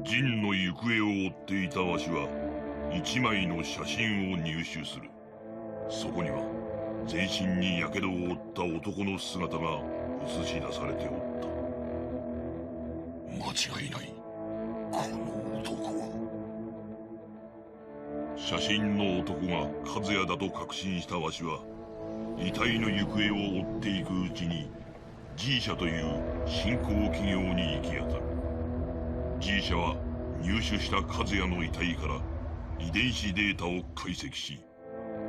ジンの行方を追っていたわしは一枚の写真を入手する。そこには全身に火傷を負った男の姿が映し出されておった。間違いない、この男は。写真の男が和也だと確信したわしは、遺体の行方を追っていくうちに G 社という新興企業に行き当たる。 G 社は入手した和也の遺体から遺伝子データを解析し、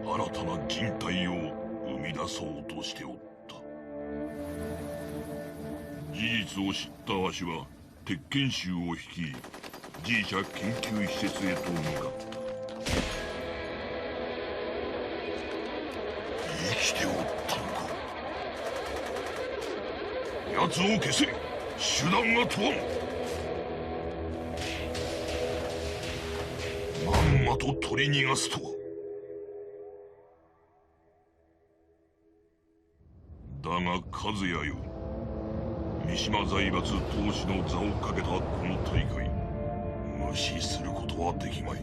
新たな人体を生み出そうとしておった。事実を知ったわしは鉄拳衆を率い G 社研究施設へと向かった。生きておったのか。奴を消せ。手段が問わん。まんまと取り逃がすとは。だが和也よ、三島財閥当主の座をかけたこの大会、無視することはできまい。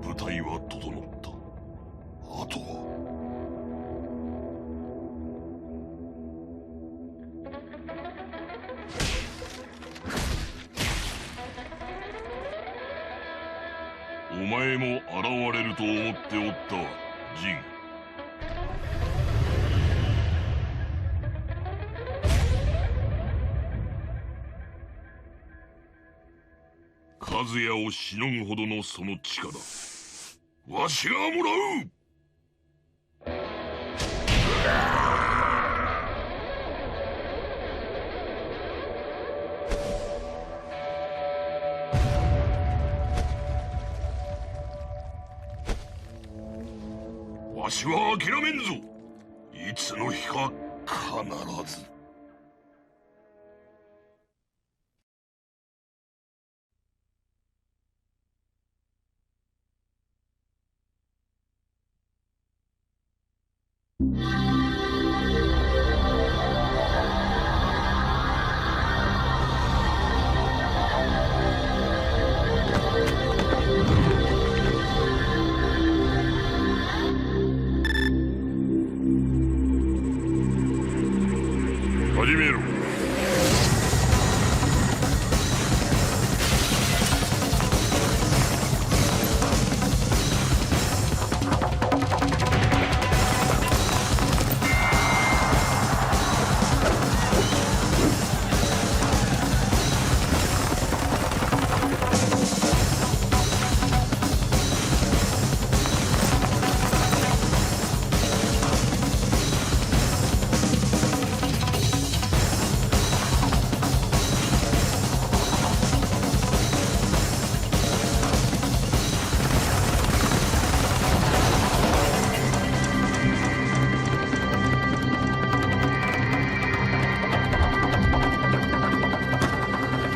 舞台は整った。あとはお前も現れると思っておったわ、ジン。和也をしのぐほどのその力、わしがもらう。わしは諦めんぞ。いつの日か必ず。始めろ。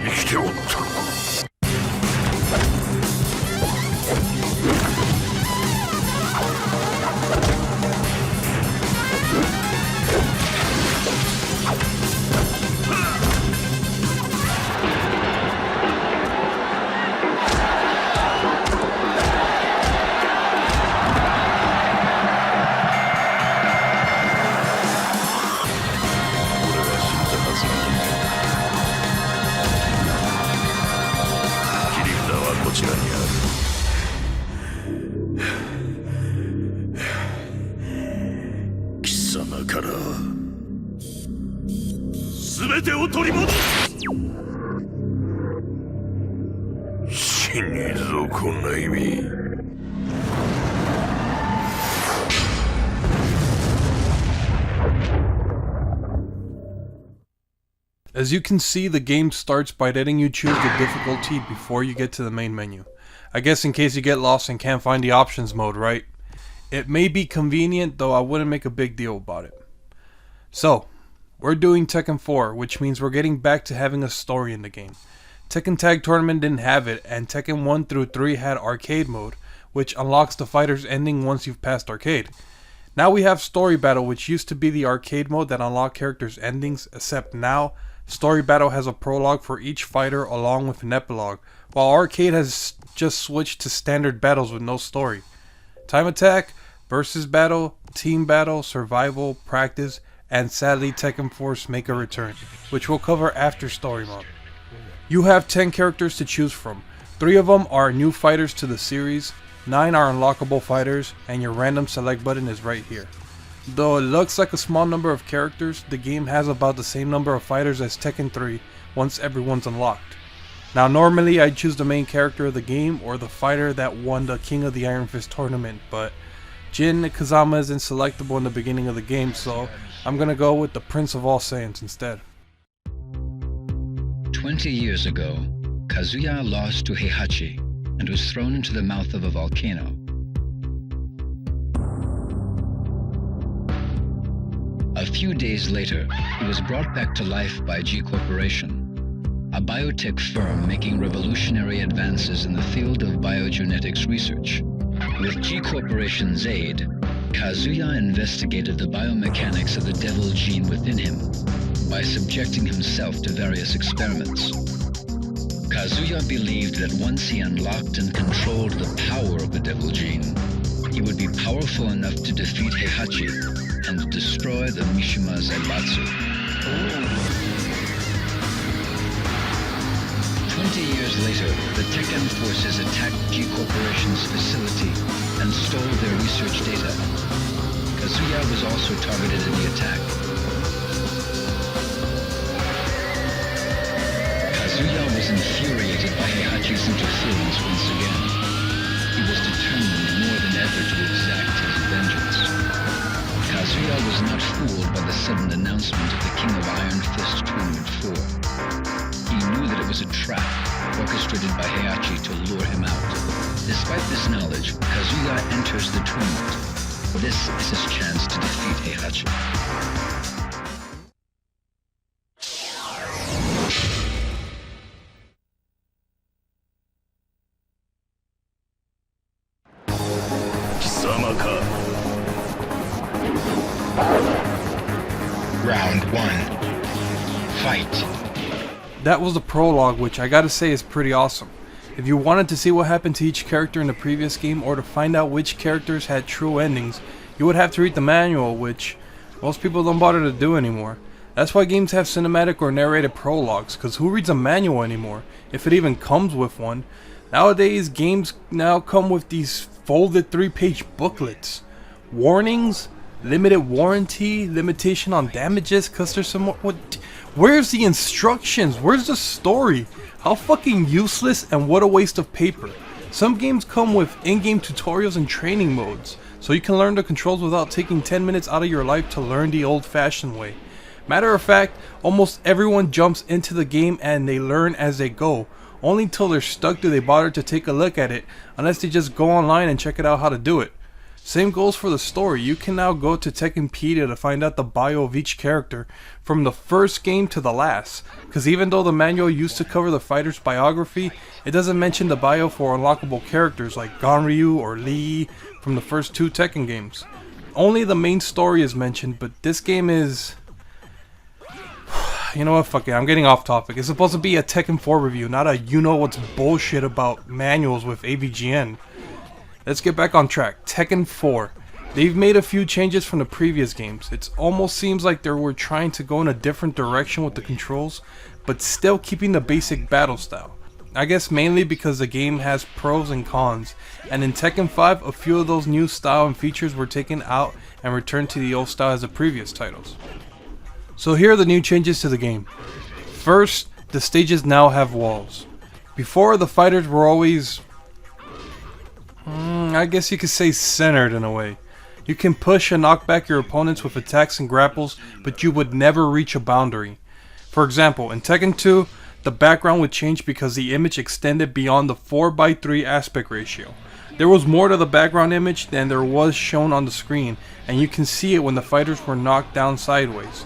生きておった。こちらにある。貴様から全てを取り戻す。死にぞこんな意味。As you can see, the game starts by letting you choose the difficulty before you get to the main menu. I guess in case you get lost and can't find the options mode, right? It may be convenient, though I wouldn't make a big deal about it. So, we're doing Tekken 4, which means we're getting back to having a story in the game. Tekken Tag Tournament didn't have it, and Tekken 1 through 3 had arcade mode, which unlocks the fighter's ending once you've passed arcade. Now we have Story Battle, which used to be the arcade mode that unlocked characters' endings, except now Story Battle has a prologue for each fighter along with an epilogue, while Arcade has just switched to standard battles with no story. Time Attack, Versus Battle, Team Battle, Survival, Practice, and sadly Tekken Force make a return, which we'll cover after Story Mode. You have 10 characters to choose from. 3 of them are new fighters to the series, 9 are unlockable fighters, and your random select button is right here. Though it looks like a small number of characters, the game has about the same number of fighters as Tekken 3 once everyone's unlocked. Now normally I'd choose the main character of the game or the fighter that won the King of the Iron Fist tournament, but Jin Kazama isn't selectable in the beginning of the game, so I'm gonna go with the Prince of All Saiyans instead. 20 years ago, Kazuya lost to Heihachi and was thrown into the mouth of a volcano. A few days later, he was brought back to life by G Corporation, a biotech firm making revolutionary advances in the field of biogenetics research. With G Corporation's aid, Kazuya investigated the biomechanics of the devil gene within him by subjecting himself to various experiments. Kazuya believed that once he unlocked and controlled the power of the devil gene, he would be powerful enough to defeat Heihachi and destroy the Mishima Zaibatsu. 20 years later, the Tekken forces attacked G Corporation's facility and stole their research data. Kazuya was also targeted in the attack. Kazuya was infuriated by Heihachi's interference once again. He was determined more than ever to exact his vengeance. Kazuya was not fooled by the sudden announcement of the King of Iron Fist Tournament 4. He knew that it was a trap orchestrated by Heihachi to lure him out. Despite this knowledge, Kazuya enters the tournament. This is his chance to defeat Heihachi. Round 1. Fight. That was the prologue, which I gotta say is pretty awesome. If you wanted to see what happened to each character in the previous game or to find out which characters had true endings, you would have to read the manual, which most people don't bother to do anymore. That's why games have cinematic or narrated prologues, cause who reads a manual anymore, if it even comes with one? Nowadays, games now come with these folded 3-page booklets. Warnings, limited warranty, limitation on damages, cause there's some more. Where's the instructions? Where's the story? How fucking useless and what a waste of paper. Some games come with in-game tutorials and training modes, so you can learn the controls without taking 10 minutes out of your life to learn the old-fashioned way. Matter of fact, almost everyone jumps into the game and they learn as they go. Only until they're stuck do they bother to take a look at it, unless they just go online and check it out how to do it. Same goes for the story. You can now go to Tekkenpedia to find out the bio of each character from the first game to the last, because even though the manual used to cover the fighter's biography, it doesn't mention the bio for unlockable characters like Ganryu or Lee from the first 2 Tekken games. Only the main story is mentioned, but this game is... You know what, fuck it, I'm getting off topic. It's supposed to be a Tekken 4 review, not a you-know-what's bullshit about manuals with AVGN. Let's get back on track. Tekken 4. They've made a few changes from the previous games. It almost seems like they were trying to go in a different direction with the controls, but still keeping the basic battle style. I guess mainly because the game has pros and cons, and in Tekken 5 a few of those new style and features were taken out and returned to the old style as the previous titles. So here are the new changes to the game. First, the stages now have walls. Before, the fighters were always... I guess you could say centered in a way. You can push and knock back your opponents with attacks and grapples, but you would never reach a boundary. For example, in Tekken 2, the background would change because the image extended beyond the 4:3 aspect ratio. There was more to the background image than there was shown on the screen, and you can see it when the fighters were knocked down sideways.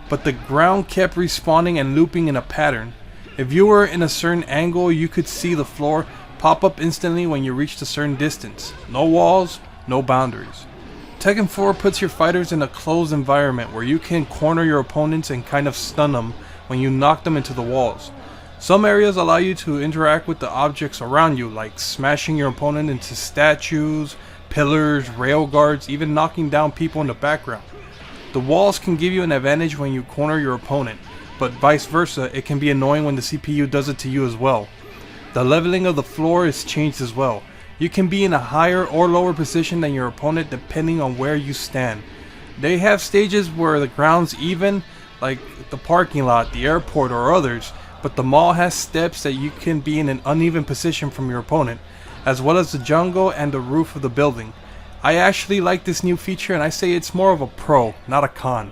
But the ground kept respawning and looping in a pattern. If you were in a certain angle, you could see the floor pop up instantly when you reached a certain distance. No walls, no boundaries. Tekken 4 puts your fighters in a closed environment where you can corner your opponents and kind of stun them when you knock them into the walls. Some areas allow you to interact with the objects around you, like smashing your opponent into statues, pillars, rail guards, even knocking down people in the background. The walls can give you an advantage when you corner your opponent, but vice versa, it can be annoying when the CPU does it to you as well. The leveling of the floor is changed as well. You can be in a higher or lower position than your opponent depending on where you stand. They have stages where the ground's even, like the parking lot, the airport, or others, but the mall has steps that you can be in an uneven position from your opponent, as well as the jungle and the roof of the building. I actually like this new feature, and I say it's more of a pro, not a con.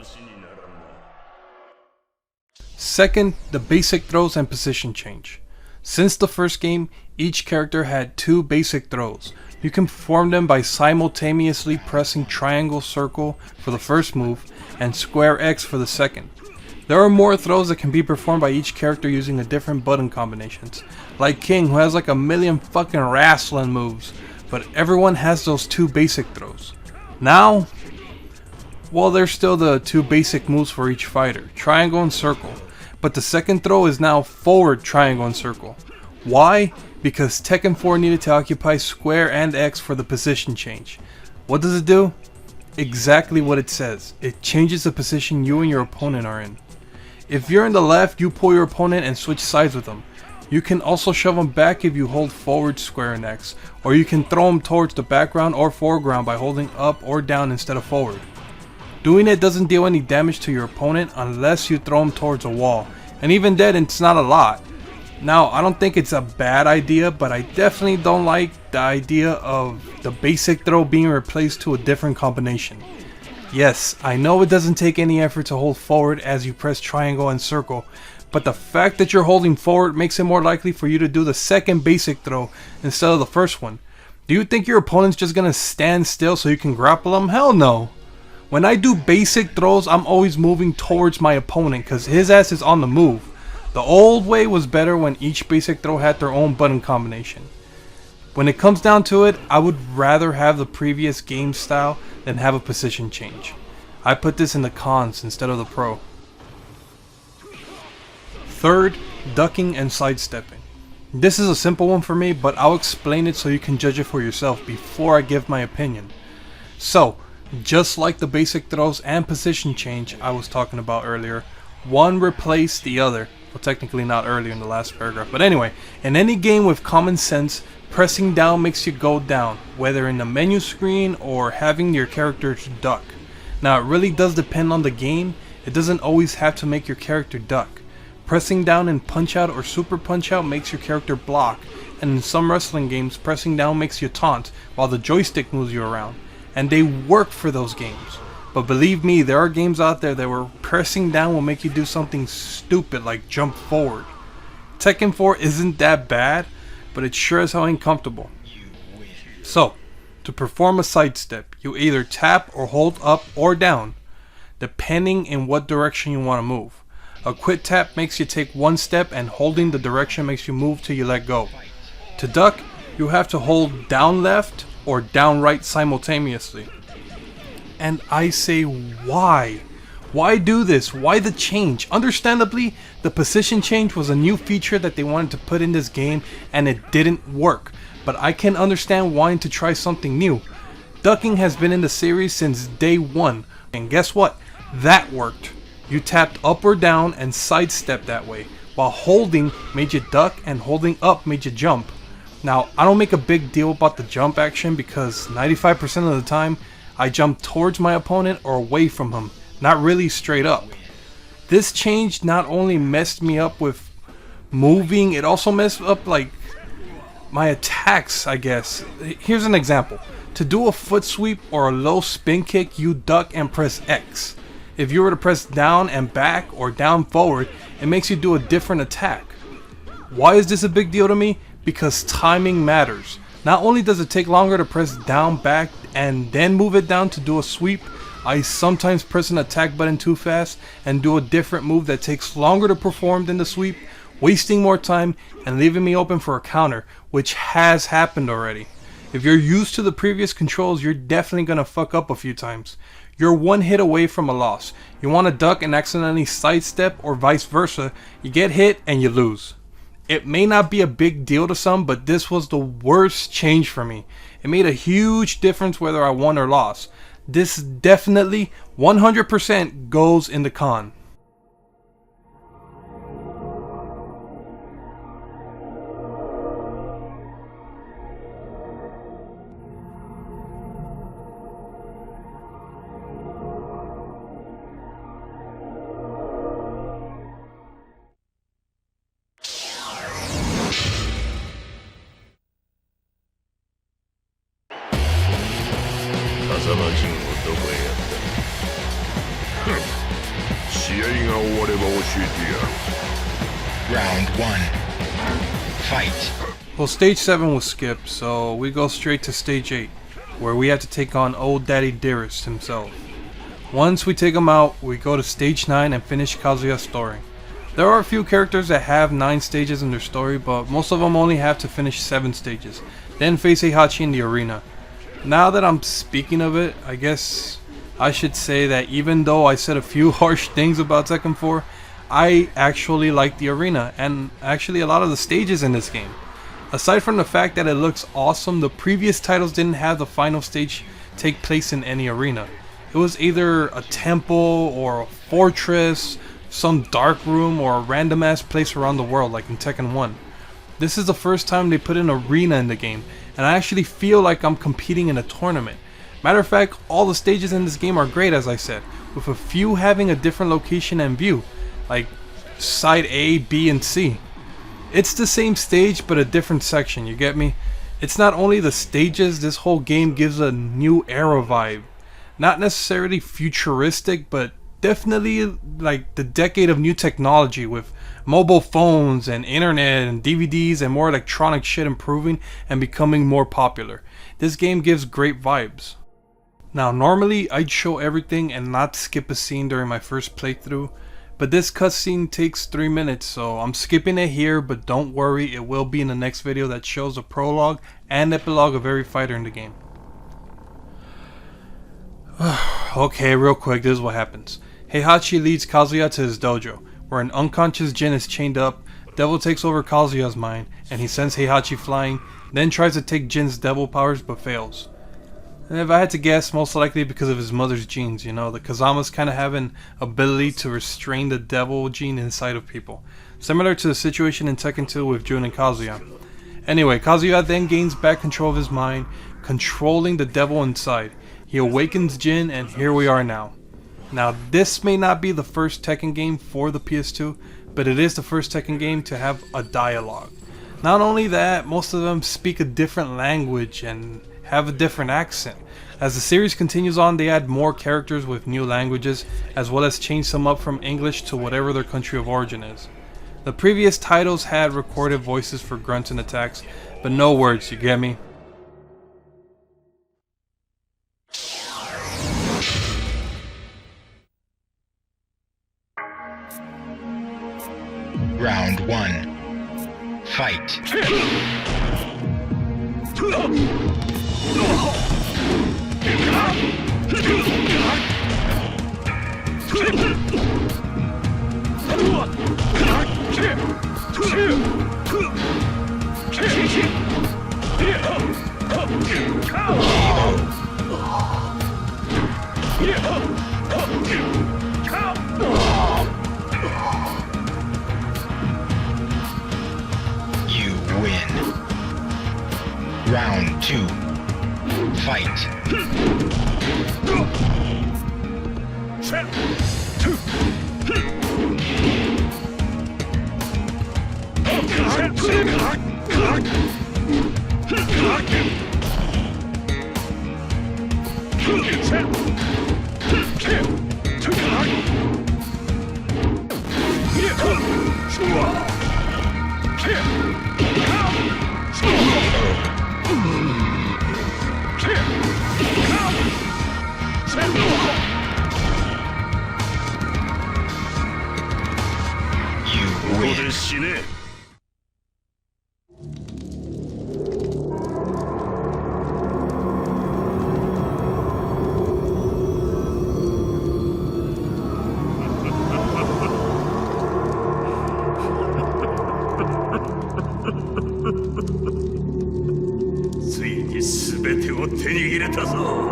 Second, the basic throws and position change. Since the first game, each character had 2 basic throws. You can perform them by simultaneously pressing triangle circle for the first move and square X for the second. There are more throws that can be performed by each character using a different button combinations, like King, who has like a million fucking wrestling moves, but everyone has those 2 basic throws. Now, well, there's still the 2 basic moves for each fighter, triangle and circle, but the second throw is now forward triangle and circle. Why? Because Tekken 4 needed to occupy square and X for the position change. What does it do? Exactly what it says. It changes the position you and your opponent are in. If you're in the left, you pull your opponent and switch sides with them. You can also shove them back if you hold forward square and X, or you can throw them towards the background or foreground by holding up or down instead of forward. Doing it doesn't deal any damage to your opponent unless you throw them towards a wall, and even then it's not a lot. Now, I don't think it's a bad idea, but I definitely don't like the idea of the basic throw being replaced to a different combination. Yes, I know it doesn't take any effort to hold forward as you press triangle and circle, but the fact that you're holding forward makes it more likely for you to do the second basic throw instead of the first one. Do you think your opponent's just gonna stand still so you can grapple them? Hell no! When I do basic throws, I'm always moving towards my opponent because his ass is on the move. The old way was better when each basic throw had their own button combination. When it comes down to it, I would rather have the previous game style than have a position change. I put this in the cons instead of the pro. Third, ducking and sidestepping. This is a simple one for me, but I'll explain it so you can judge it for yourself before I give my opinion. So, just like the basic throws and position change I was talking about earlier, one replaced the other. Well, technically not earlier in the last paragraph, but anyway, in any game with common sense, pressing down makes you go down, whether in the menu screen or having your characters duck. Now, it really does depend on the game. It doesn't always have to make your character duck. Pressing down in Punch Out or Super Punch Out makes your character block, and in some wrestling games, pressing down makes you taunt while the joystick moves you around, and they work for those games. But believe me, there are games out there that where pressing down will make you do something stupid like jump forward. Tekken 4 isn't that bad, but it sure as hell ain't comfortable. So, to perform a sidestep, you either tap or hold up or down, depending in what direction you want to move. A quick tap makes you take one step, and holding the direction makes you move till you let go. To duck, you have to hold down left or down right simultaneously. And I say, why? Why do this? Why the change? Understandably, the position change was a new feature that they wanted to put in this game, and it didn't work. But I can understand wanting to try something new. Ducking has been in the series since day one, and guess what? That worked. You tapped up or down and sidestepped that way, while holding made you duck and holding up made you jump. Now, I don't make a big deal about the jump action because 95% of the time, I jump towards my opponent or away from him, not really straight up. This change not only messed me up with moving, it also messed up like my attacks, I guess. Here's an example. To do a foot sweep or a low spin kick, you duck and press X. If you were to press down and back or down forward, it makes you do a different attack. Why is this a big deal to me? Because timing matters. Not only does it take longer to press down, back, and then move it down to do a sweep, I sometimes press an attack button too fast and do a different move that takes longer to perform than the sweep, wasting more time and leaving me open for a counter, which has happened already. If you're used to the previous controls, you're definitely gonna fuck up a few times. you're one hit away from a loss. You want to duck and accidentally sidestep or vice versa, you get hit and you lose. It may not be a big deal to some, but this was the worst change for me. It made a huge difference whether I won or lost. This definitely 100% goes in the con. Round 1. Fight. Well, stage 7 was skipped, so we go straight to stage 8, where we have to take on Old Daddy Dearest himself. Once we take him out, we go to stage 9 and finish Kazuya's story. There are a few characters that have 9 stages in their story, but most of them only have to finish 7 stages, then face Heihachi in the arena. Now that I'm speaking of it, I guess I should say that even though I said a few harsh things about Tekken 4, I actually like the arena, and actually a lot of the stages in this game. Aside from the fact that it looks awesome, the previous titles didn't have the final stage take place in any arena. It was either a temple or a fortress, some dark room, or a random ass place around the world like in Tekken 1. This is the first time they put an arena in the game, and I actually feel like I'm competing in a tournament. Matter of fact, all the stages in this game are great, as I said, with a few having a different location and view, like side A, B, and C. It's the same stage but a different section, you get me? It's not only the stages, this whole game gives a new era vibe. Not necessarily futuristic, but definitely like the decade of new technology with mobile phones and internet and DVDs and more electronic shit improving and becoming more popular. This game gives great vibes. Now normally I'd show everything and not skip a scene during my first playthrough, but this cutscene takes 3 minutes, so I'm skipping it here, but don't worry, it will be in the next video that shows a prologue and epilogue of every fighter in the game. Okay, real quick, this is what happens. Heihachi leads Kazuya to his dojo, where an unconscious Jin is chained up. Devil takes over Kazuya's mind, and he sends Heihachi flying, then tries to take Jin's devil powers but fails. And if I had to guess, most likely because of his mother's genes, you know, the Kazamas kind of have an ability to restrain the devil gene inside of people. Similar to the situation in Tekken 2 with Jun and Kazuya. Anyway, Kazuya then gains back control of his mind, controlling the devil inside. He awakens Jin, and here we are now. Now, this may not be the first Tekken game for the PS2, but it is the first Tekken game to have a dialogue. Not only that, most of them speak a different language and have a different accent. As the series continues on, they add more characters with new languages, as well as change some up from English to whatever their country of origin is. The previous titles had recorded voices for grunts and attacks, but no words, you get me? Round 1. Fight. You win. Round 2. Fight. You win. けたぞ。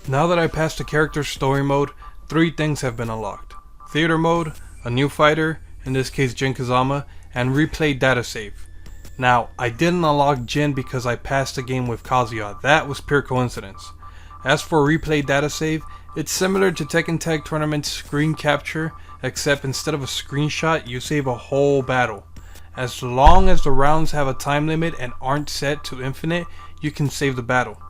Now that I passed the character's story mode, 3 things have been unlocked. Theater mode, a new fighter, in this case Jin Kazama, and replay data save. Now, I didn't unlock Jin because I passed the game with Kazuya, that was pure coincidence. As for replay data save, it's similar to Tekken Tag Tournament screen capture, except instead of a screenshot, you save a whole battle. As long as the rounds have a time limit and aren't set to infinite, you can save the battle.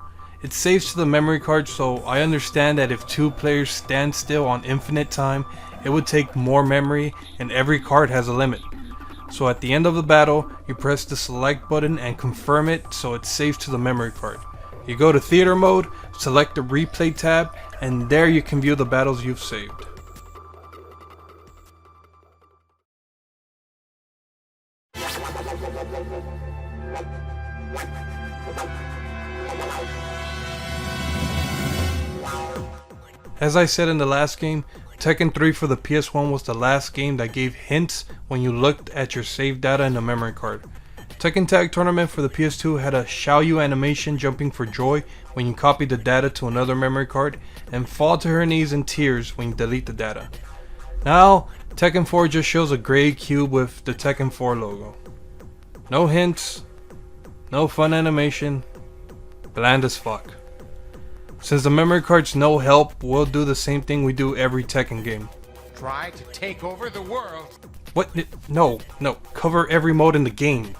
It saves to the memory card, so I understand that if 2 players stand still on infinite time, it would take more memory and every card has a limit. So at the end of the battle, you press the select button and confirm it so it saves to the memory card. You go to theater mode, select the replay tab, and there you can view the battles you've saved. As I said in the last game, Tekken 3 for the PS1 was the last game that gave hints when you looked at your save data in the memory card. Tekken Tag Tournament for the PS2 had a Xiaoyu animation jumping for joy when you copy the data to another memory card and fall to her knees in tears when you delete the data. Now, Tekken 4 just shows a gray cube with the Tekken 4 logo. No hints, no fun animation, bland as fuck. Since the memory card's no help, we'll do the same thing we do every Tekken game. Try to take over the world. What? No, cover every mode in the game.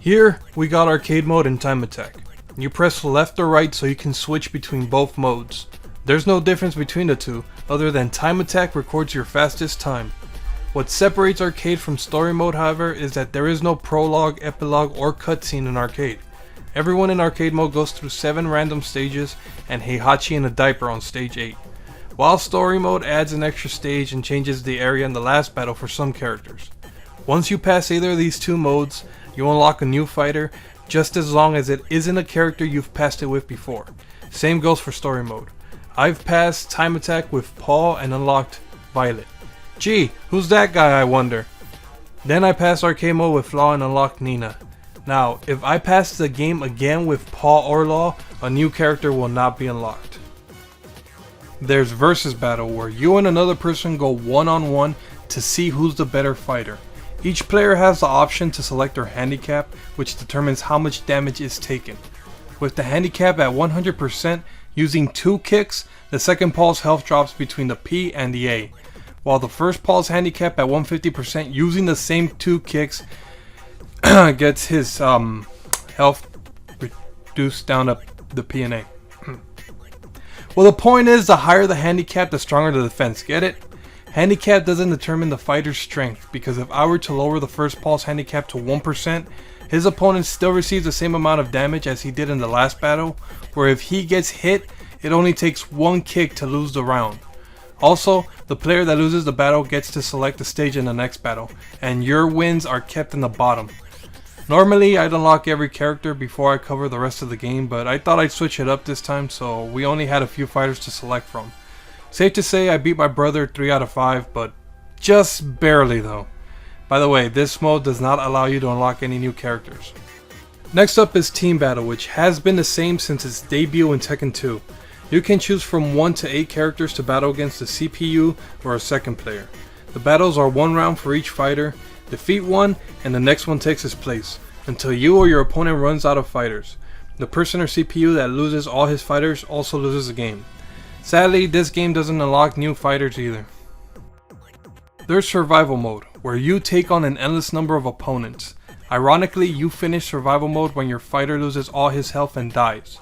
Here, we got arcade mode and time attack. You press left or right so you can switch between both modes. There's no difference between the two, other than time attack records your fastest time. What separates arcade from story mode, however, is that there is no prologue, epilogue, or cutscene in arcade. Everyone in arcade mode goes through 7 random stages and Heihachi in a diaper on stage 8. While story mode adds an extra stage and changes the area in the last battle for some characters. Once you pass either of these 2 modes, you unlock a new fighter just as long as it isn't a character you've passed it with before. Same goes for story mode. I've passed time attack with Paul and unlocked Violet. Gee, who's that guy I wonder? Then I passed arcade mode with Law and unlocked Nina. Now, if I pass the game again with Paul or Law, a new character will not be unlocked. There's versus battle where you and another person go one-on-one to see who's the better fighter. Each player has the option to select their handicap, which determines how much damage is taken. With the handicap at 100%, using 2 kicks, the second Paul's health drops between the P and the A, while the first Paul's handicap at 150% using the same 2 kicks gets his health reduced down to the P and A. Well, the point is, the higher the handicap, the stronger the defense. Get it? Handicap doesn't determine the fighter's strength, because if I were to lower the first Paul's handicap to 1%, his opponent still receives the same amount of damage as he did in the last battle, where if he gets hit, it only takes 1 kick to lose the round. Also, the player that loses the battle gets to select the stage in the next battle, and your wins are kept in the bottom. Normally, I'd unlock every character before I cover the rest of the game, but I thought I'd switch it up this time, so we only had a few fighters to select from. Safe to say I beat my brother 3 out of 5, but just barely though. By the way, this mode does not allow you to unlock any new characters. Next up is Team Battle, which has been the same since its debut in Tekken 2. You can choose from 1 to 8 characters to battle against a CPU or a second player. The battles are 1 round for each fighter. Defeat one and the next one takes his place, until you or your opponent runs out of fighters. The person or CPU that loses all his fighters also loses the game. Sadly, this game doesn't unlock new fighters either. There's survival mode, where you take on an endless number of opponents. Ironically, you finish survival mode when your fighter loses all his health and dies.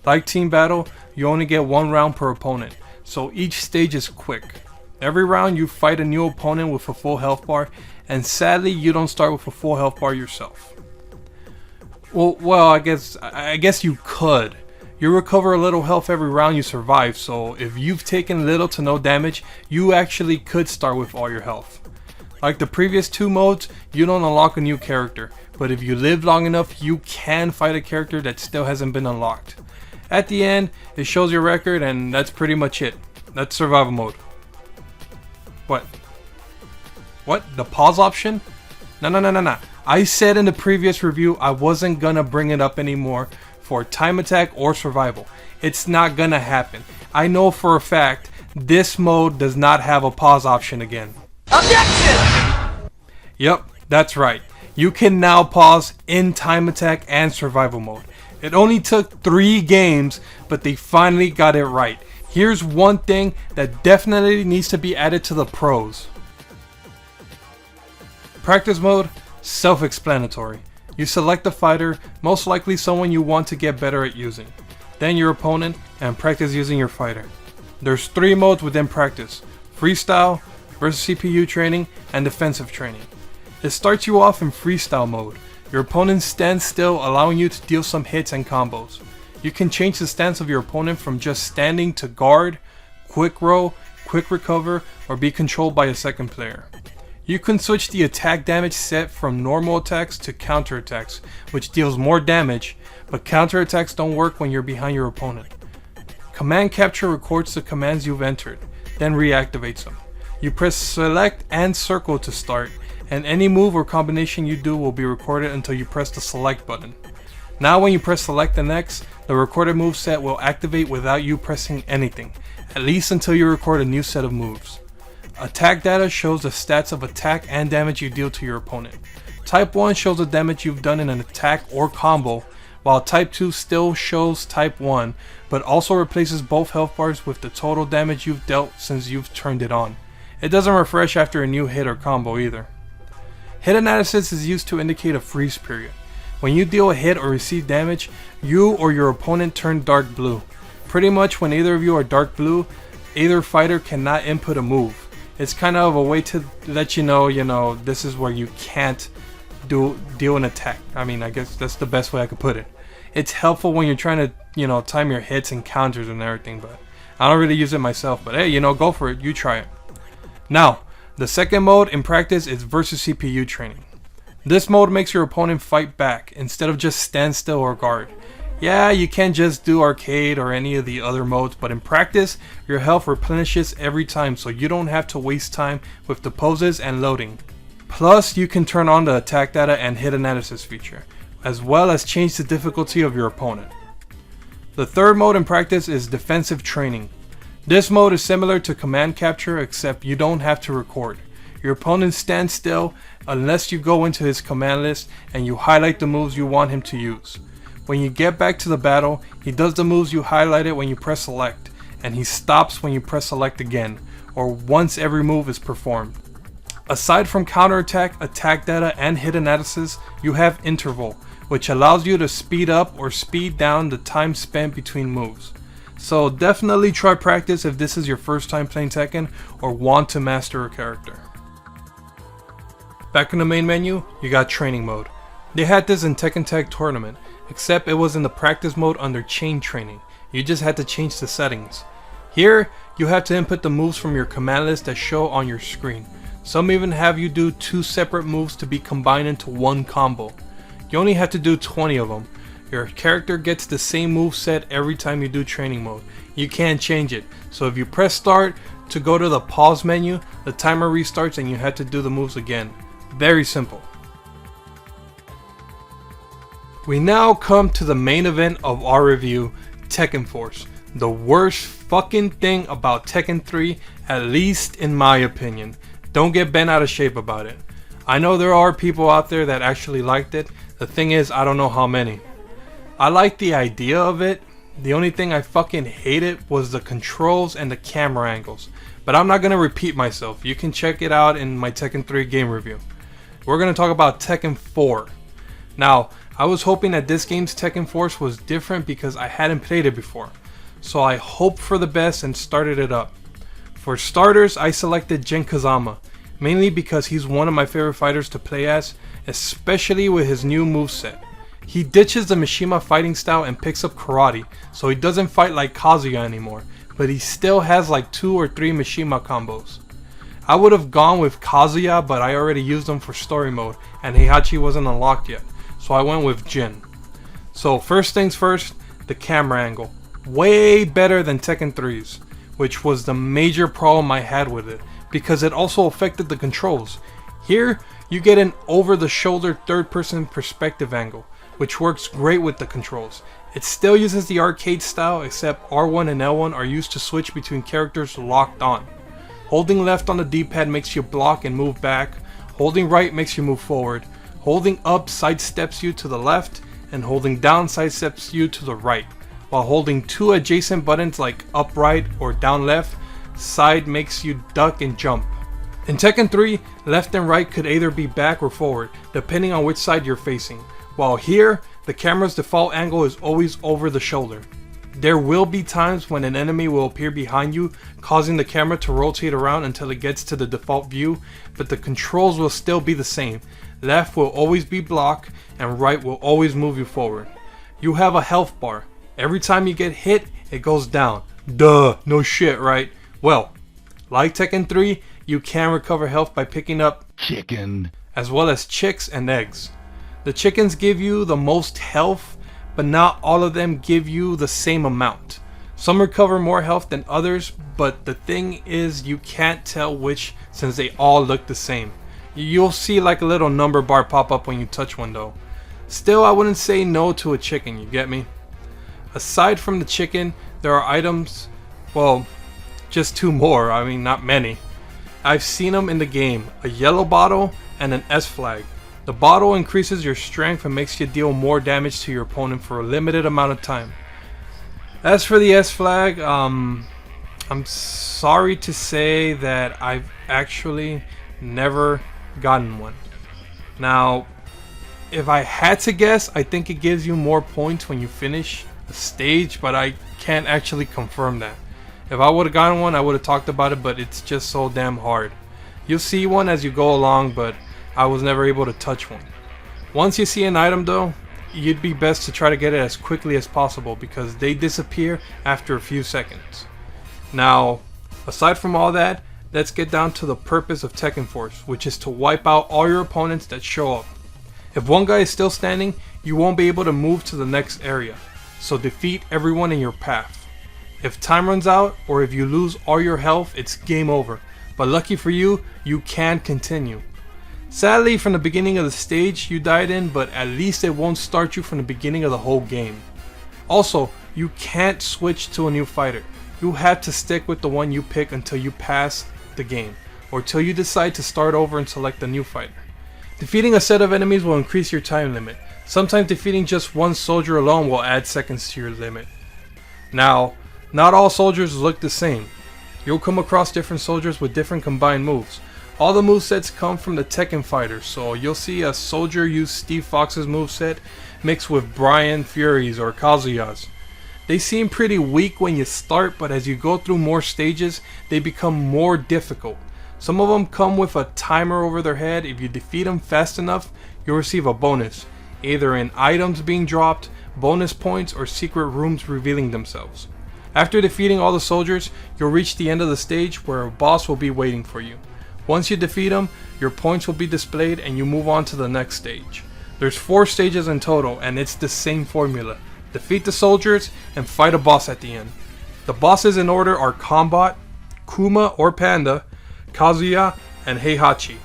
Like Team Battle, you only get 1 round per opponent, so each stage is quick. Every round you fight a new opponent with a full health bar, and sadly you don't start with a full health bar yourself. Well, I guess you could. You recover a little health every round you survive, so if you've taken little to no damage, you actually could start with all your health. Like the previous two modes, you don't unlock a new character, but if you live long enough, you can fight a character that still hasn't been unlocked. At the end, it shows your record, and that's pretty much it. That's survival mode. What? What? The pause option? No. I said in the previous review I wasn't gonna bring it up anymore for time attack or survival. It's not gonna happen. I know for a fact this mode does not have a pause option again. Objection! Yep, that's right. You can now pause in time attack and survival mode. It only took 3 games, but they finally got it right. Here's one thing that definitely needs to be added to the pros. Practice mode, self-explanatory. You select a fighter, most likely someone you want to get better at using. Then your opponent, and practice using your fighter. There's 3 modes within practice: freestyle, versus CPU training, and defensive training. It starts you off in freestyle mode. Your opponent stands still, allowing you to deal some hits and combos. You can change the stance of your opponent from just standing to guard, quick row, quick recover, or be controlled by a second player. You can switch the attack damage set from normal attacks to counter attacks, which deals more damage, but counter attacks don't work when you're behind your opponent. Command capture records the commands you've entered, then reactivates them. You press select and circle to start, and any move or combination you do will be recorded until you press the select button. Now when you press select and X, the recorded move set will activate without you pressing anything, at least until you record a new set of moves. Attack data shows the stats of attack and damage you deal to your opponent. Type 1 shows the damage you've done in an attack or combo, while Type 2 still shows Type 1, but also replaces both health bars with the total damage you've dealt since you've turned it on. It doesn't refresh after a new hit or combo either. Hit analysis is used to indicate a freeze period. When you deal a hit or receive damage, you or your opponent turn dark blue. Pretty much when either of you are dark blue, either fighter cannot input a move. It's kind of a way to let you know, this is where you can't deal an attack. I mean, I guess that's the best way I could put it. It's helpful when you're trying to, time your hits and counters and everything, but I don't really use it myself. But hey, go for it. You try it. Now, the second mode in practice is versus CPU training. This mode makes your opponent fight back instead of just stand still or guard. Yeah, you can just do arcade or any of the other modes, but in practice, your health replenishes every time, so you don't have to waste time with the poses and loading. Plus, you can turn on the attack data and hit analysis feature, as well as change the difficulty of your opponent. The third mode in practice is defensive training. This mode is similar to command capture, except you don't have to record. Your opponent stands still unless you go into his command list and you highlight the moves you want him to use. When you get back to the battle, he does the moves you highlighted when you press select, and he stops when you press select again, or once every move is performed. Aside from counterattack, attack data, and hit analysis, you have interval, which allows you to speed up or speed down the time spent between moves. So definitely try practice if this is your first time playing Tekken or want to master a character. Back in the main menu, you got training mode. They had this in Tekken Tag Tournament, except it was in the practice mode under chain training. You just had to change the settings. Here, you have to input the moves from your command list that show on your screen. Some even have you do 2 separate moves to be combined into one combo. You only have to do 20 of them. Your character gets the same move set every time you do training mode. You can't change it, so if you press start to go to the pause menu, the timer restarts and you have to do the moves again. Very simple. We now come to the main event of our review, Tekken Force. The worst fucking thing about Tekken 3, at least in my opinion. Don't get bent out of shape about it. I know there are people out there that actually liked it. The thing is, I don't know how many. I like the idea of it. The only thing I fucking hated was the controls and the camera angles. But I'm not going to repeat myself. You can check it out in my Tekken 3 game review. We're going to talk about Tekken 4. Now, I was hoping that this game's Tekken Force was different because I hadn't played it before. So I hoped for the best and started it up. For starters, I selected Jin Kazama, mainly because he's one of my favorite fighters to play as, especially with his new moveset. He ditches the Mishima fighting style and picks up karate, so he doesn't fight like Kazuya anymore, but he still has like 2 or 3 Mishima combos. I would have gone with Kazuya, but I already used him for story mode, and Heihachi wasn't unlocked yet, so I went with Jin. So first things first, the camera angle. Way better than Tekken 3's, which was the major problem I had with it, because it also affected the controls. Here, you get an over-the-shoulder third-person perspective angle, which works great with the controls. It still uses the arcade style, except R1 and L1 are used to switch between characters locked on. Holding left on the D-pad makes you block and move back, holding right makes you move forward, holding up sidesteps you to the left, and holding down sidesteps you to the right, while holding 2 adjacent buttons like up right or down left, side makes you duck and jump. In Tekken 3, left and right could either be back or forward, depending on which side you're facing, while here, the camera's default angle is always over the shoulder. There will be times when an enemy will appear behind you, causing the camera to rotate around until it gets to the default view, but the controls will still be the same. Left will always be block, and right will always move you forward. You have a health bar. Every time you get hit, it goes down. Duh, no shit, right? Well, like Tekken 3, you can recover health by picking up Chicken. as well as chicks and eggs. The chickens give you the most health, but not all of them give you the same amount. Some recover more health than others, but the thing is you can't tell which since they all look the same. You'll see like a little number bar pop up when you touch one though. Still, I wouldn't say no to a chicken, you get me? Aside from the chicken, there are items, well, just 2 more, I mean not many. I've seen them in the game, a yellow bottle and an S flag. The bottle increases your strength and makes you deal more damage to your opponent for a limited amount of time. As for the S flag, I'm sorry to say that I've actually never gotten one. Now, if I had to guess, I think it gives you more points when you finish a stage, but I can't actually confirm that. If I would have gotten one, I would have talked about it, but it's just so damn hard. You'll see one as you go along, but I was never able to touch one. Once you see an item though, you'd be best to try to get it as quickly as possible because they disappear after a few seconds. Now, aside from all that, let's get down to the purpose of Tekken Force, which is to wipe out all your opponents that show up. If one guy is still standing, you won't be able to move to the next area, so defeat everyone in your path. If time runs out, or if you lose all your health, it's game over, but lucky for you, you can continue. Sadly, from the beginning of the stage you died in, but at least it won't start you from the beginning of the whole game. Also, you can't switch to a new fighter. You have to stick with the one you pick until you pass the game, or till you decide to start over and select a new fighter. Defeating a set of enemies will increase your time limit. Sometimes defeating just one soldier alone will add seconds to your limit. Now, not all soldiers look the same. You'll come across different soldiers with different combined moves. All the movesets come from the Tekken fighters, so you'll see a soldier use Steve Fox's moveset mixed with Brian Fury's or Kazuya's. They seem pretty weak when you start, but as you go through more stages, they become more difficult. Some of them come with a timer over their head. If you defeat them fast enough, you'll receive a bonus, either in items being dropped, bonus points, or secret rooms revealing themselves. After defeating all the soldiers, you'll reach the end of the stage where a boss will be waiting for you. Once you defeat him, your points will be displayed and you move on to the next stage. There's 4 stages in total and it's the same formula. Defeat the soldiers and fight a boss at the end. The bosses in order are Combat, Kuma or Panda, Kazuya, and Heihachi.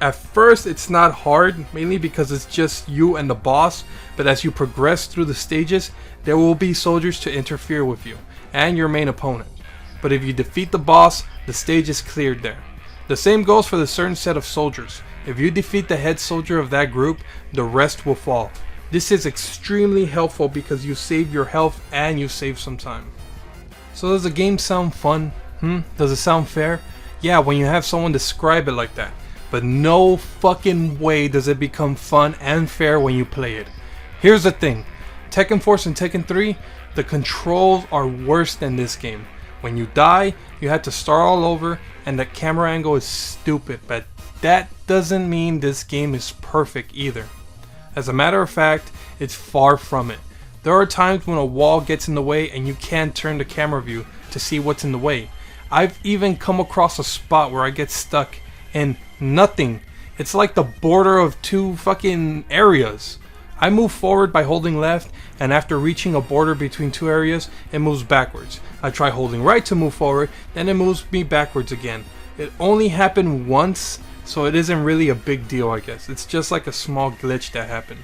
At first it's not hard, mainly because it's just you and the boss, but as you progress through the stages, there will be soldiers to interfere with you and your main opponent. But if you defeat the boss, the stage is cleared there. The same goes for the certain set of soldiers. If you defeat the head soldier of that group, the rest will fall. This is extremely helpful because you save your health and you save some time. So does the game sound fun? Does it sound fair? Yeah, when you have someone describe it like that. But no fucking way does it become fun and fair when you play it. Here's the thing. Tekken Force and Tekken 3, the controls are worse than this game. When you die, you have to start all over and the camera angle is stupid, but that doesn't mean this game is perfect either. As a matter of fact, It's far from it. There are times when a wall gets in the way and you can't turn the camera view to see what's in the way. I've even come across a spot where I get stuck in nothing. It's like the border of two fucking areas. I move forward by holding left, and after reaching a border between two areas, it moves backwards. I try holding right to move forward, then it moves me backwards again. It only happened once, so it isn't really a big deal, I guess. It's just like a small glitch that happened.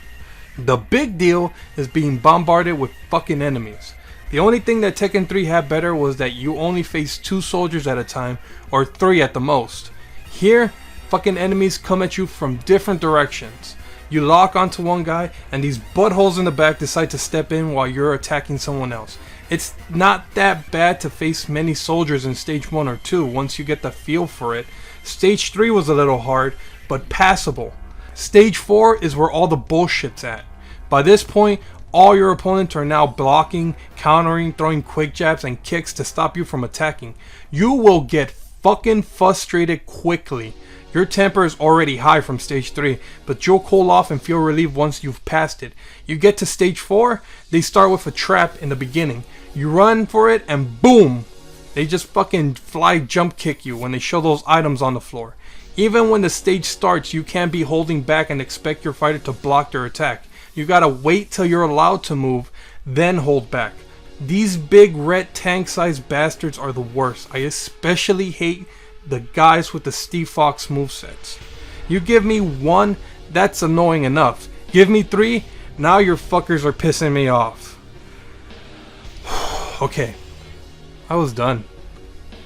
The big deal is being bombarded with fucking enemies. The only thing that Tekken 3 had better was that you only face 2 soldiers at a time, or 3 at the most. Here, fucking enemies come at you from different directions. You lock onto one guy, and these buttholes in the back decide to step in while you're attacking someone else. It's not that bad to face many soldiers in stage 1 or 2 once you get the feel for it. Stage 3 was a little hard, but passable. Stage 4 is where all the bullshit's at. By this point, all your opponents are now blocking, countering, throwing quick jabs and kicks to stop you from attacking. You will get fucking frustrated quickly. Your temper is already high from stage 3, but you'll cool off and feel relieved once you've passed it. You get to stage 4, they start with a trap in the beginning. You run for it and boom! They just fucking fly jump kick you when they show those items on the floor. Even when the stage starts, you can't be holding back and expect your fighter to block their attack. You gotta wait till you're allowed to move, then hold back. These big red tank sized bastards are the worst. I especially hate the guys with the Steve Fox movesets. You give me 1, that's annoying enough. Give me 3, now your fuckers are pissing me off. Okay, I was done.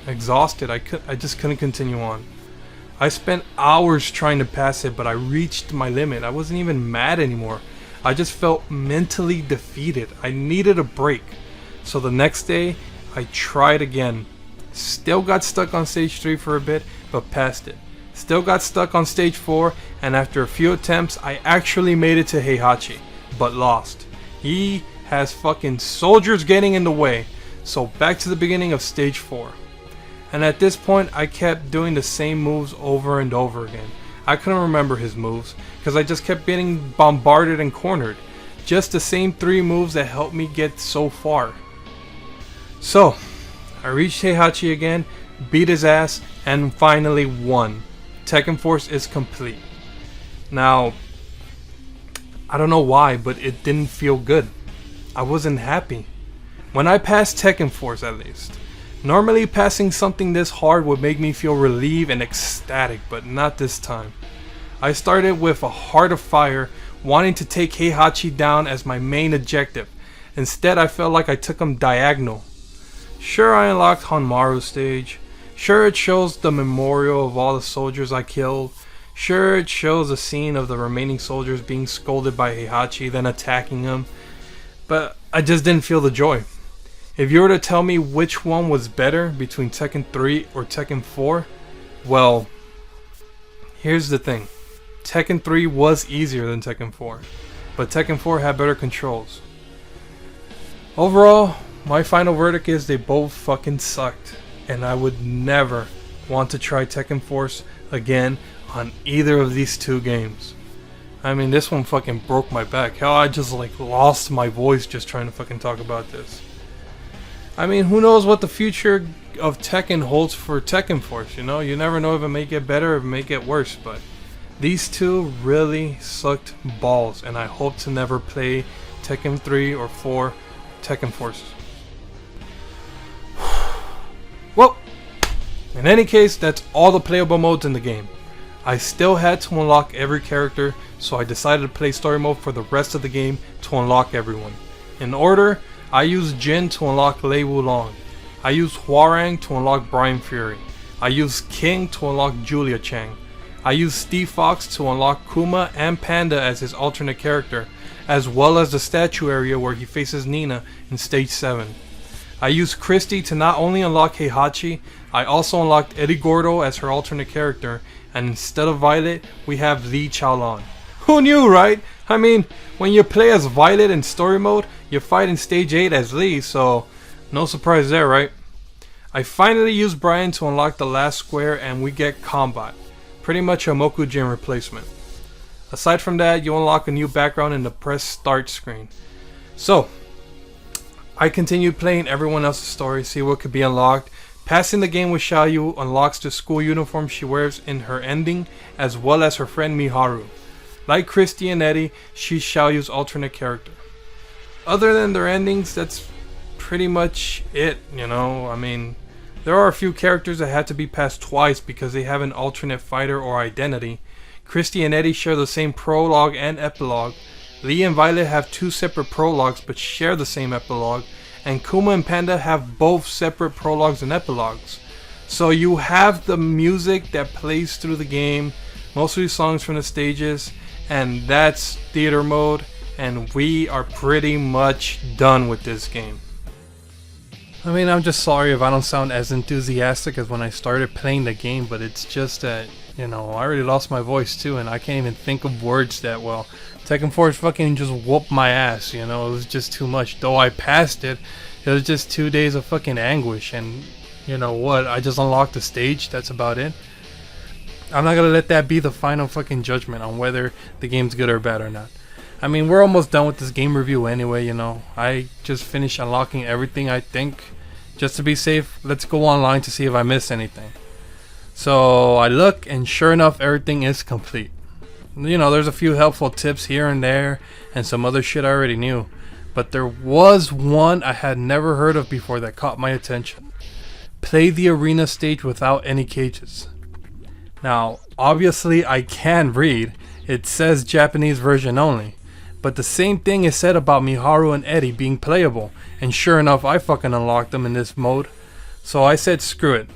Exhausted, I just couldn't continue on. I spent hours trying to pass it, but I reached my limit. I wasn't even mad anymore. I just felt mentally defeated. I needed a break. So the next day, I tried again. Still got stuck on stage 3 for a bit, but passed it. Still got stuck on stage 4, and after a few attempts, I actually made it to Heihachi, but lost. He has fucking soldiers getting in the way. So back to the beginning of stage 4. And at this point, I kept doing the same moves over and over again. I couldn't remember his moves, because I just kept getting bombarded and cornered. Just the same 3 moves that helped me get so far. So, I reached Heihachi again, beat his ass, and finally won. Tekken Force is complete. Now, I don't know why, but it didn't feel good. I wasn't happy. When I passed Tekken Force, at least. Normally passing something this hard would make me feel relieved and ecstatic, but not this time. I started with a heart of fire, wanting to take Heihachi down as my main objective. Instead, I felt like I took him diagonal. Sure, I unlocked Hanmaru's stage. Sure, it shows the memorial of all the soldiers I killed. Sure, it shows a scene of the remaining soldiers being scolded by Heihachi, then attacking him. But I just didn't feel the joy. If you were to tell me which one was better between Tekken 3 or Tekken 4, well, here's the thing. Tekken 3 was easier than Tekken 4, but Tekken 4 had better controls. Overall, my final verdict is they both fucking sucked, and I would never want to try Tekken Force again on either of these 2 games. I mean, this one fucking broke my back. Hell, I just like lost my voice just trying to fucking talk about this. I mean, who knows what the future of Tekken holds for Tekken Force, you know? You never know if it may get better or if it may get worse, but these 2 really sucked balls, and I hope to never play Tekken 3 or 4 Tekken Force. Well, in any case, that's all the playable modes in the game. I still had to unlock every character, so I decided to play story mode for the rest of the game to unlock everyone. In order, I used Jin to unlock Lei Wulong. I used Hwoarang to unlock Brian Fury. I used King to unlock Julia Chang. I used Steve Fox to unlock Kuma and Panda as his alternate character, as well as the statue area where he faces Nina in stage 7. I used Christy to not only unlock Heihachi, I also unlocked Eddie Gordo as her alternate character, and instead of Violet, we have Lee Chaolan. Who knew, right? I mean, when you play as Violet in story mode, you fight in stage 8 as Lee, so no surprise there, right? I finally used Brian to unlock the last square and we get Combat. Pretty much a Mokujin replacement. Aside from that, you unlock a new background in the press start screen. So, I continued playing everyone else's story, see what could be unlocked. Passing the game with Xiaoyu unlocks the school uniform she wears in her ending, as well as her friend Miharu. Like Christy and Eddie, she's Xiaoyu's alternate character. Other than their endings, that's pretty much it, you know. I mean, there are a few characters that had to be passed twice because they have an alternate fighter or identity. Christy and Eddie share the same prologue and epilogue. Lee and Violet have two separate prologues but share the same epilogue. And Kuma and Panda have both separate prologues and epilogues. So you have the music that plays through the game, mostly songs from the stages, and that's theater mode, and we are pretty much done with this game. I mean, I'm just sorry if I don't sound as enthusiastic as when I started playing the game, but it's just that, you know, I already lost my voice too, and I can't even think of words that well. Tekken 4 fucking just whooped my ass, you know, it was just too much. Though I passed it, it was just 2 days of fucking anguish, and you know what, I just unlocked the stage, that's about it. I'm not gonna let that be the final fucking judgment on whether the game's good or bad or not. I mean, we're almost done with this game review anyway, you know. I just finished unlocking everything, I think. Just to be safe, let's go online to see if I missed anything. So I look, and sure enough, everything is complete. You know, there's a few helpful tips here and there, and some other shit I already knew. But there was one I had never heard of before that caught my attention. Play the arena stage without any cages. Now, obviously I can read. It says Japanese version only. But the same thing is said about Miharu and Eddie being playable. And sure enough, I fucking unlocked them in this mode. So I said screw it.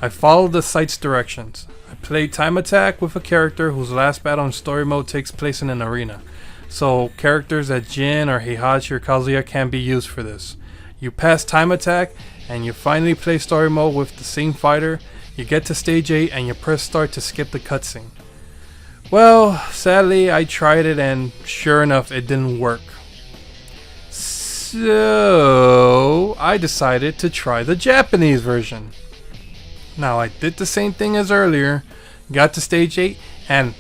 I followed the site's directions. I played time attack with a character whose last battle in story mode takes place in an arena. So characters at Jin or Heihachi or Kazuya can be used for this. You pass time attack and you finally play story mode with the same fighter. You get to stage 8 and you press start to skip the cutscene. Well, sadly I tried it and sure enough it didn't work. So I decided to try the Japanese version. Now I did the same thing as earlier, got to stage 8 and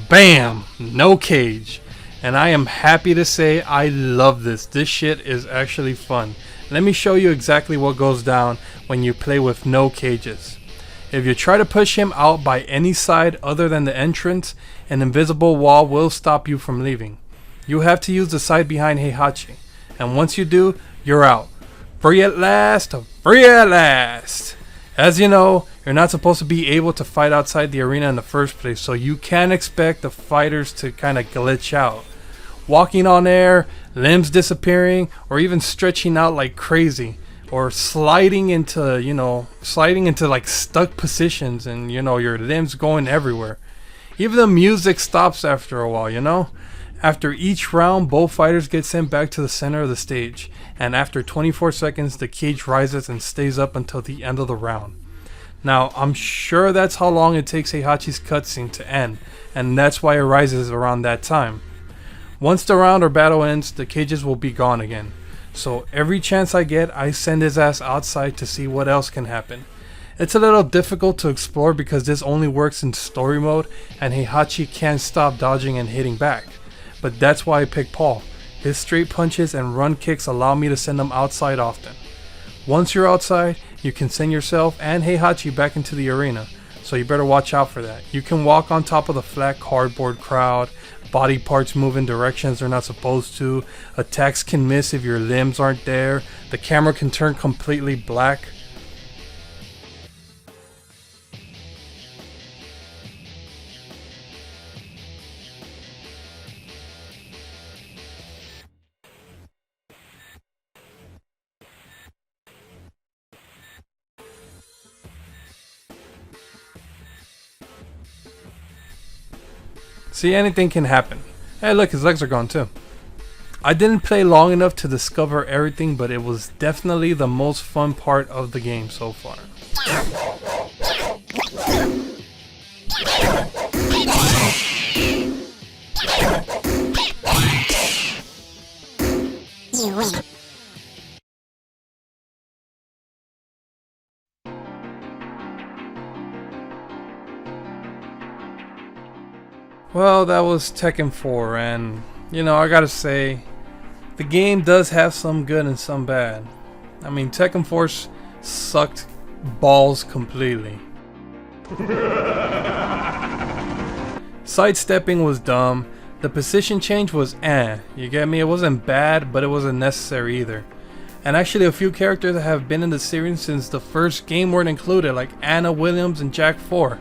BAM! No cage. And I am happy to say I love this. This shit is actually fun. Let me show you exactly what goes down when you play with no cages. If you try to push him out by any side other than the entrance, an invisible wall will stop you from leaving. You have to use the side behind Heihachi. And once you do, you're out. Free at last, free at last. As you know, you're not supposed to be able to fight outside the arena in the first place, so you can expect the fighters to kind of glitch out. Walking on air, limbs disappearing, or even stretching out like crazy. Or sliding into like stuck positions and, you know, your limbs going everywhere. Even the music stops after a while, you know? After each round, both fighters get sent back to the center of the stage, and after 24 seconds, the cage rises and stays up until the end of the round. Now, I'm sure that's how long it takes Heihachi's cutscene to end, and that's why it rises around that time. Once the round or battle ends, the cages will be gone again. So every chance I get, I send his ass outside to see what else can happen. It's a little difficult to explore because this only works in story mode, and Heihachi can't stop dodging and hitting back. But that's why I picked Paul. His straight punches and run kicks allow me to send him outside often. Once you're outside, you can send yourself and Heihachi back into the arena, so you better watch out for that. You can walk on top of the flat cardboard crowd, body parts move in directions they're not supposed to, attacks can miss if your limbs aren't there, the camera can turn completely black. See, anything can happen. Hey look, his legs are gone too. I didn't play long enough to discover everything, but it was definitely the most fun part of the game so far. You win. Well, that was Tekken 4, and you know, I gotta say, the game does have some good and some bad. I mean, Tekken 4 sucked balls completely. Sidestepping was dumb. The position change was you get me? It wasn't bad, but it wasn't necessary either. And actually, a few characters that have been in the series since the first game weren't included, like Anna Williams and Jack 4.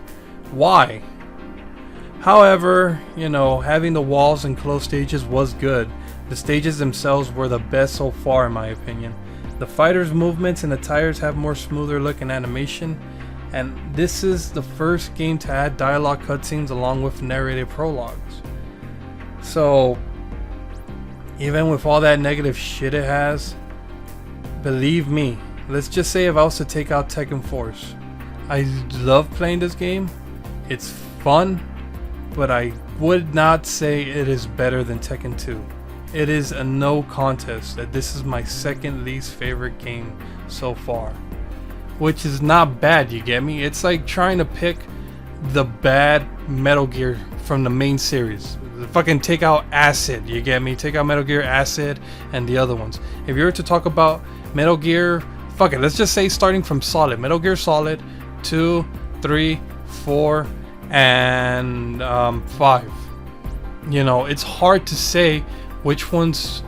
Why? However, you know, having the walls and closed stages was good. The stages themselves were the best so far in my opinion. The fighters' movements and attires have more smoother look and animation. And this is the first game to add dialogue cutscenes along with narrated prologues. So, even with all that negative shit it has, believe me, let's just say if I was to take out Tekken Force, I love playing this game. It's fun, but I would not say it is better than Tekken 2. It is a no contest that this is my second least favorite game so far. Which is not bad, you get me? It's like trying to pick the bad Metal Gear from the main series. Fucking take out Acid, you get me? Take out Metal Gear Acid and the other ones. If you were to talk about Metal Gear, fuck it, let's just say starting from Solid. Metal Gear Solid 2, 3, 4, and 5. You know, it's hard to say which ones,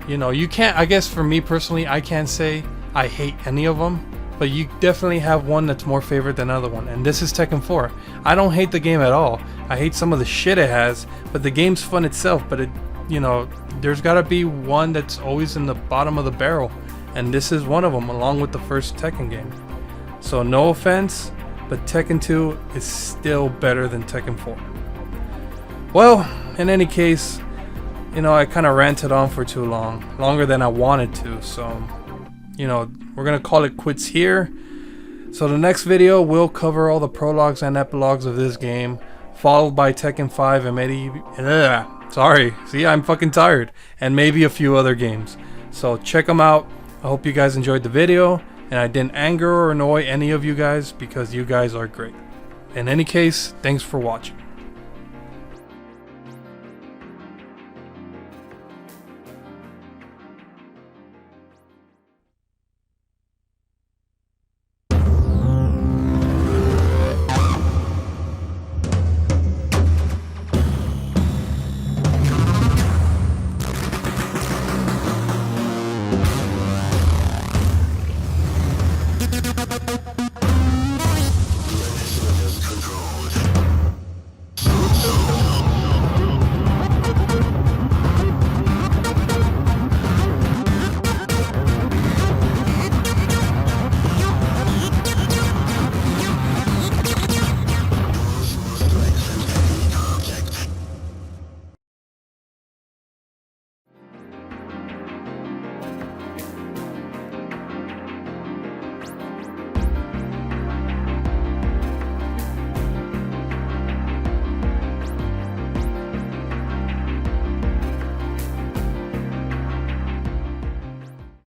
you know, you can't, I guess for me personally, I can't say I hate any of them. But you definitely have one that's more favorite than another one, and this is Tekken 4. I don't hate the game at all. I hate some of the shit it has, but the game's fun itself. But it, you know, there's gotta be one that's always in the bottom of the barrel, and this is one of them, along with the first Tekken game. So no offense, but Tekken 2 is still better than Tekken 4. Well, in any case, you know, I kind of ranted on for too long, longer than I wanted to. So, you know, we're gonna call it quits here. So the next video will cover all the prologues and epilogues of this game, followed by Tekken 5 and maybe sorry, see, I'm fucking tired, and maybe a few other games. So check them out. I hope you guys enjoyed the video, and I didn't anger or annoy any of you guys because you guys are great. In any case, thanks for watching.